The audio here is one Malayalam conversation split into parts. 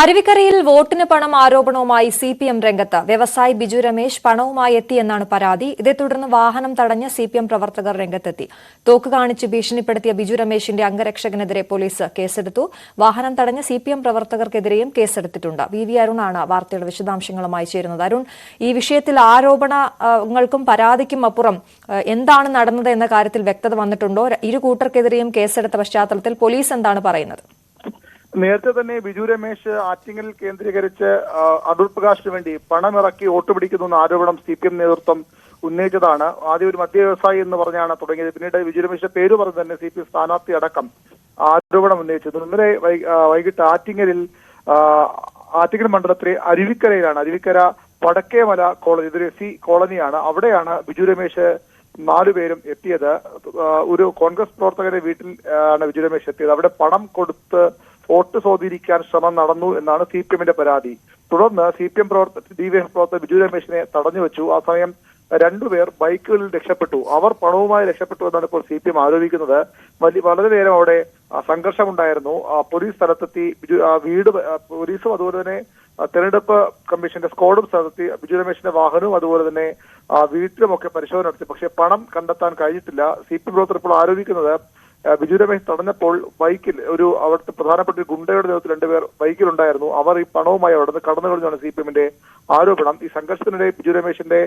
അരുവിക്കരയിൽ വോട്ടിന് പണം ആരോപണവുമായി സിപിഎം രംഗത്ത്. വ്യവസായി ബിജു രമേശ് പണവുമായി എത്തിയെന്നാണ് പരാതി. ഇതേ തുടർന്ന് വാഹനം തടഞ്ഞ് സിപിഎം പ്രവർത്തകർ രംഗത്തെത്തി. തോക്ക് കാണിച്ച് ഭീഷണിപ്പെടുത്തിയ ബിജു രമേശിന്റെ അംഗരക്ഷകനെതിരെ പോലീസ് കേസെടുത്തു. വാഹനം തടഞ്ഞ സിപിഎം പ്രവർത്തകർക്കെതിരെയും കേസെടുത്തിട്ടുണ്ട്. വി അരുണാണ് വാർത്തയുടെ വിശദാംശങ്ങളുമായി ചേരുന്നത്. അരുൺ, ഈ വിഷയത്തിൽ ആരോപണങ്ങൾക്കും പരാതിക്കും അപ്പുറം എന്താണ് നടന്നത് എന്ന കാര്യത്തിൽ വ്യക്തത വന്നിട്ടുണ്ടോ? ഇരു കൂട്ടർക്കെതിരെയും കേസെടുത്ത പശ്ചാത്തലത്തിൽ പോലീസ് എന്താണ് പറയുന്നത്? നേരത്തെ തന്നെ ബിജു രമേശ് ആറ്റിങ്ങൽ കേന്ദ്രീകരിച്ച് അടൂർ പ്രകാശിന് വേണ്ടി പണമിറക്കി വോട്ട് പിടിക്കുന്ന ആരോപണം സിപിഎം നേതൃത്വം ഉന്നയിച്ചതാണ്. ആദ്യം ഒരു മദ്യ വ്യവസായി എന്ന് പറഞ്ഞാണ് തുടങ്ങിയത്. പിന്നീട് ബിജു രമേശിന്റെ പേര് പറഞ്ഞ് തന്നെ സിപിഎം സ്ഥാനാർത്ഥി അടക്കം ആരോപണം ഉന്നയിച്ചത്. ഇന്നലെ വൈകിട്ട് ആറ്റിങ്ങൽ മണ്ഡലത്തിലെ അരുവിക്കര വടക്കേമല കോളനി, ഇതൊരു എസ് സി കോളനിയാണ്. അവിടെയാണ് ബിജു രമേശ് 4 പേരും എത്തിയത്. ഒരു കോൺഗ്രസ് പ്രവർത്തകരുടെ വീട്ടിൽ ആണ് ബിജു രമേശ് എത്തിയത്. അവിടെ പണം കൊടുത്ത് വോട്ട് സ്വാധീനിക്കാൻ ശ്രമം നടന്നു എന്നാണ് സിപിഎമ്മിന്റെ പരാതി. തുടർന്ന് സിപിഎം ഡിവൈഎഫ് പ്രവർത്തകർ ബിജു രമേശിനെ തടഞ്ഞുവെച്ചു. ആ സമയം 2 പേർ ബൈക്കുകളിൽ രക്ഷപ്പെട്ടു. അവർ പണവുമായി രക്ഷപ്പെട്ടു എന്നാണ് ഇപ്പോൾ സിപിഎം ആരോപിക്കുന്നത്. വളരെ നേരം അവിടെ സംഘർഷമുണ്ടായിരുന്നു. പോലീസ് സ്ഥലത്തെത്തി. പോലീസും അതുപോലെ തന്നെ തെരഞ്ഞെടുപ്പ് കമ്മീഷന്റെ സ്ക്വാഡും സ്ഥലത്തെത്തി. ബിജു രമേശിന്റെ വാഹനവും അതുപോലെ തന്നെ വീട്ടിലുമൊക്കെ പരിശോധന നടത്തി. പക്ഷേ പണം കണ്ടെത്താൻ കഴിഞ്ഞിട്ടില്ല. സിപിഎം പ്രവർത്തകർ ഇപ്പോൾ ആരോപിക്കുന്നത് ബിജു രമേശ് തടഞ്ഞപ്പോൾ ബൈക്കിൽ അവിടുത്തെ പ്രധാനപ്പെട്ട ഒരു ഗുണ്ടയുടെ നേതൃത്വത്തിൽ 2 പേർ ബൈക്കിലുണ്ടായിരുന്നു. അവർ ഈ പണവുമായി അവിടെ കടന്നു കളഞ്ഞാണ് സിപിഎമ്മിന്റെ ആരോപണം. ഈ സംഘർഷത്തിനിടെ ബിജു രമേശിന്റെ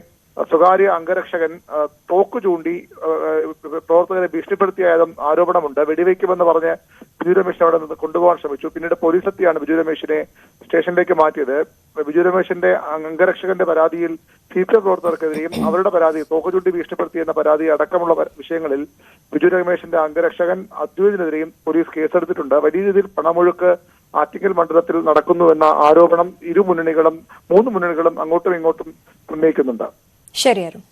സ്വകാര്യ അംഗരക്ഷകൻ തോക്ക് ചൂണ്ടി പ്രവർത്തകരെ ഭീഷണിപ്പെടുത്തിയായതും ആരോപണമുണ്ട്. വെടിവെക്കുമെന്ന് പറഞ്ഞ് ബിജു രമേശിനെ അവിടെ നിന്ന് കൊണ്ടുപോകാൻ ശ്രമിച്ചു. പിന്നീട് പോലീസ് എത്തിയാണ് ബിജു രമേശിനെ സ്റ്റേഷനിലേക്ക് മാറ്റിയത്. ബിജു രമേശിന്റെ അംഗരക്ഷകന്റെ പരാതിയിൽ സിപിഎം പ്രവർത്തകർക്കെതിരെയും അവരുടെ പരാതി തോക്ക് ചൂണ്ടി ഭീഷണിപ്പെടുത്തിയെന്ന പരാതി അടക്കമുള്ള വിഷയങ്ങളിൽ ബിജു രമേശിന്റെ അംഗരക്ഷകൻ അദ്വൈതിനെതിരെയും പോലീസ് കേസെടുത്തിട്ടുണ്ട്. വലിയ രീതിയിൽ പണമൊഴുക്ക് ആറ്റിങ്ങൽ മണ്ഡലത്തിൽ നടക്കുന്നുവെന്ന ആരോപണം 3 മുന്നണികളും അങ്ങോട്ടും ഇങ്ങോട്ടും ഉന്നയിക്കുന്നുണ്ട്. ശരി അരുൺ.